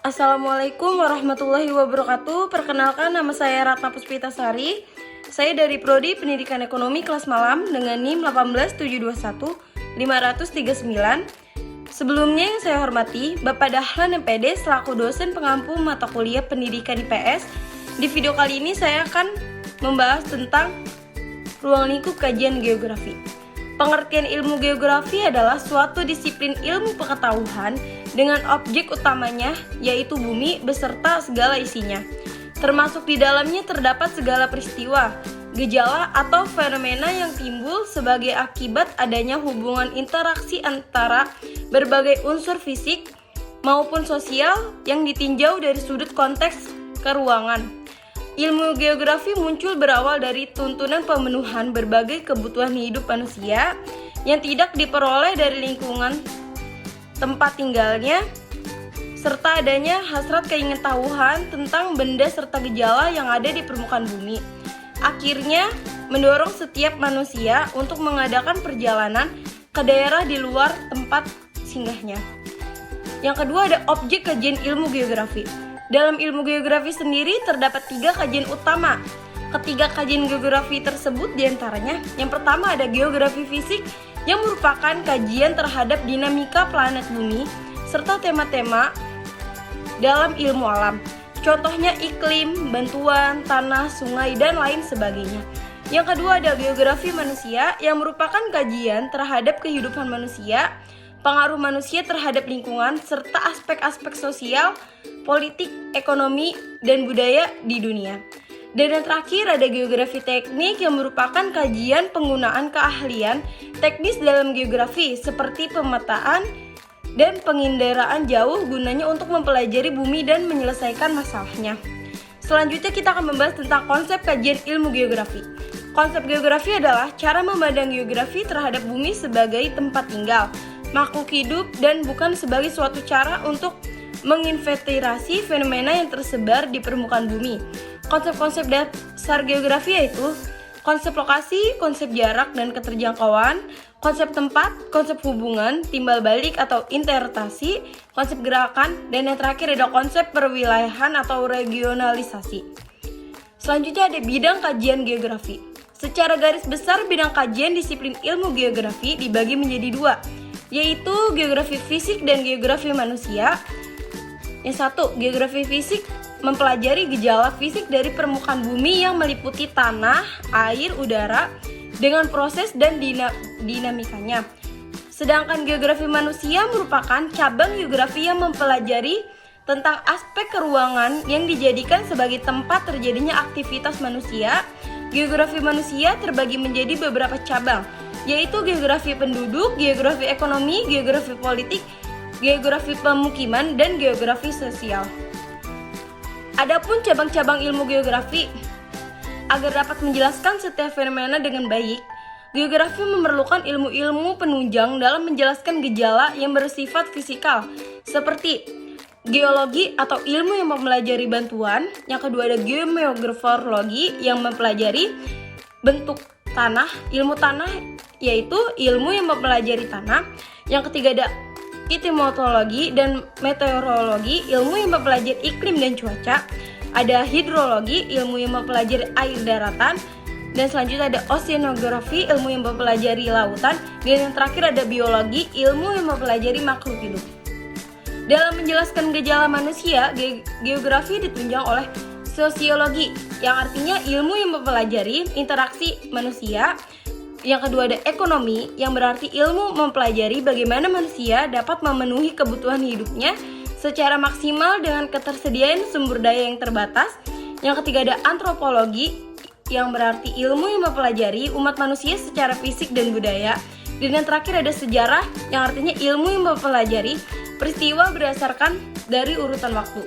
Assalamualaikum warahmatullahi wabarakatuh. Perkenalkan, nama saya Ratna Puspitasari. Saya dari Prodi Pendidikan Ekonomi kelas malam dengan NIM 18721-539. Sebelumnya yang saya hormati Bapak Dahlan MPD selaku dosen pengampu mata kuliah Pendidikan IPS. Di video kali ini saya akan membahas tentang ruang lingkup kajian geografi. Pengertian ilmu geografi adalah suatu disiplin ilmu pengetahuan dengan objek utamanya yaitu bumi beserta segala isinya. Termasuk di dalamnya terdapat segala peristiwa, gejala atau fenomena yang timbul sebagai akibat adanya hubungan interaksi antara berbagai unsur fisik maupun sosial yang ditinjau dari sudut konteks keruangan. Ilmu geografi muncul berawal dari tuntunan pemenuhan berbagai kebutuhan hidup manusia yang tidak diperoleh dari lingkungan tempat tinggalnya, serta adanya hasrat keingintahuan tentang benda serta gejala yang ada di permukaan bumi. Akhirnya, mendorong setiap manusia untuk mengadakan perjalanan ke daerah di luar tempat singgahnya. Yang kedua ada objek kajian ilmu geografi. Dalam ilmu geografi sendiri terdapat 3 kajian utama. Ketiga kajian geografi tersebut diantaranya, yang pertama ada geografi fisik yang merupakan kajian terhadap dinamika planet bumi serta tema-tema dalam ilmu alam. Contohnya iklim, bantuan, tanah, sungai, dan lain sebagainya. Yang kedua ada geografi manusia yang merupakan kajian terhadap kehidupan manusia, pengaruh manusia terhadap lingkungan, serta aspek-aspek sosial, politik, ekonomi, dan budaya di dunia. Dan yang terakhir ada geografi teknik yang merupakan kajian penggunaan keahlian teknis dalam geografi seperti pemetaan dan penginderaan jauh gunanya untuk mempelajari bumi dan menyelesaikan masalahnya. Selanjutnya kita akan membahas tentang konsep kajian ilmu geografi. Konsep geografi adalah cara memandang geografi terhadap bumi sebagai tempat tinggal makhluk hidup dan bukan sebagai suatu cara untuk menginventarisasi fenomena yang tersebar di permukaan bumi. Konsep-konsep dasar geografi yaitu konsep lokasi, konsep jarak dan keterjangkauan, konsep tempat, konsep hubungan, timbal balik atau interpretasi, konsep gerakan, dan yang terakhir ada konsep perwilayahan atau regionalisasi. Selanjutnya ada bidang kajian geografi. Secara garis besar bidang kajian disiplin ilmu geografi dibagi menjadi 2, yaitu geografi fisik dan geografi manusia. Yang satu, geografi fisik mempelajari gejala fisik dari permukaan bumi yang meliputi tanah, air, udara dengan proses dan dinamikanya. Sedangkan geografi manusia merupakan cabang geografi yang mempelajari tentang aspek keruangan yang dijadikan sebagai tempat terjadinya aktivitas manusia. Geografi manusia terbagi menjadi beberapa cabang, yaitu geografi penduduk, geografi ekonomi, geografi politik, geografi pemukiman, dan geografi sosial. Adapun cabang-cabang ilmu geografi, agar dapat menjelaskan setiap fenomena dengan baik, geografi memerlukan ilmu-ilmu penunjang dalam menjelaskan gejala yang bersifat fisikal, seperti geologi atau ilmu yang mempelajari bantuan. Yang kedua ada geomorfologi yang mempelajari bentuk tanah, ilmu tanah yaitu ilmu yang mempelajari tanah. Yang ketiga ada klimatologi dan meteorologi, ilmu yang mempelajari iklim dan cuaca. Ada hidrologi, ilmu yang mempelajari air daratan. Dan selanjutnya ada oceanografi, ilmu yang mempelajari lautan. Dan yang terakhir ada biologi, ilmu yang mempelajari makhluk hidup. Dalam menjelaskan gejala manusia, geografi ditunjang oleh sosiologi, yang artinya ilmu yang mempelajari interaksi manusia. Yang kedua ada ekonomi, yang berarti ilmu mempelajari bagaimana manusia dapat memenuhi kebutuhan hidupnya secara maksimal dengan ketersediaan sumber daya yang terbatas. Yang ketiga ada antropologi, yang berarti ilmu yang mempelajari umat manusia secara fisik dan budaya. Dan yang terakhir ada sejarah, yang artinya ilmu yang mempelajari peristiwa berdasarkan dari urutan waktu.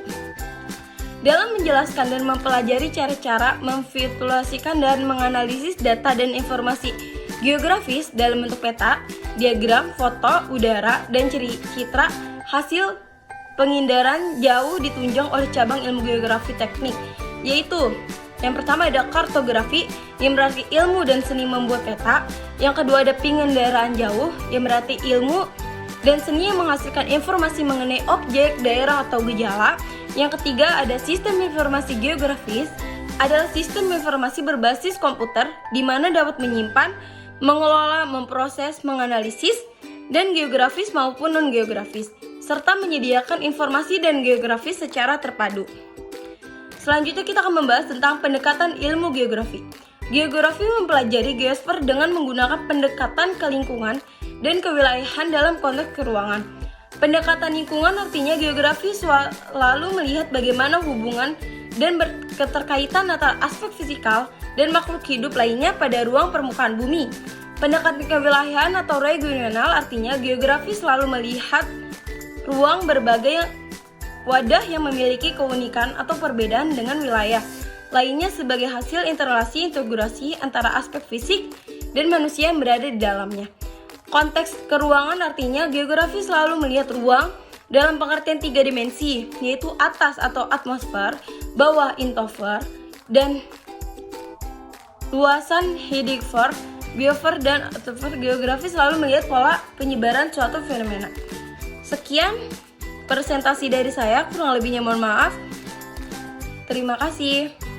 Dalam menjelaskan dan mempelajari cara-cara memvisualisasikan dan menganalisis data dan informasi geografis dalam bentuk peta, diagram, foto, udara, dan citra hasil pengindaran jauh ditunjang oleh cabang ilmu geografi teknik, yaitu yang pertama ada kartografi yang berarti ilmu dan seni membuat peta. Yang kedua ada penginderaan jauh yang berarti ilmu dan seni yang menghasilkan informasi mengenai objek, daerah, atau gejala. Yang ketiga ada sistem informasi geografis, adalah sistem informasi berbasis komputer di mana dapat menyimpan, mengelola, memproses, menganalisis, dan geografis maupun non-geografis, serta menyediakan informasi dan geografis secara terpadu. Selanjutnya kita akan membahas tentang pendekatan ilmu geografi. Geografi mempelajari geosfer dengan menggunakan pendekatan ke lingkungan dan kewilayahan dalam konteks keruangan. Pendekatan lingkungan artinya geografi selalu melihat bagaimana hubungan dan keterkaitan antara aspek fisikal dan makhluk hidup lainnya pada ruang permukaan bumi. Pendekatan kewilayahan atau regional artinya geografi selalu melihat ruang berbagai wadah yang memiliki keunikan atau perbedaan dengan wilayah lainnya sebagai hasil interrelasi integrasi antara aspek fisik dan manusia yang berada di dalamnya. Konteks keruangan artinya geografi selalu melihat ruang dalam pengertian 3 dimensi, yaitu atas atau atmosfer, bawah intosfer, dan luasan hydrosfer, biosfer, dan atmosfer. Geografi selalu melihat pola penyebaran suatu fenomena. Sekian presentasi dari saya, kurang lebihnya mohon maaf. Terima kasih.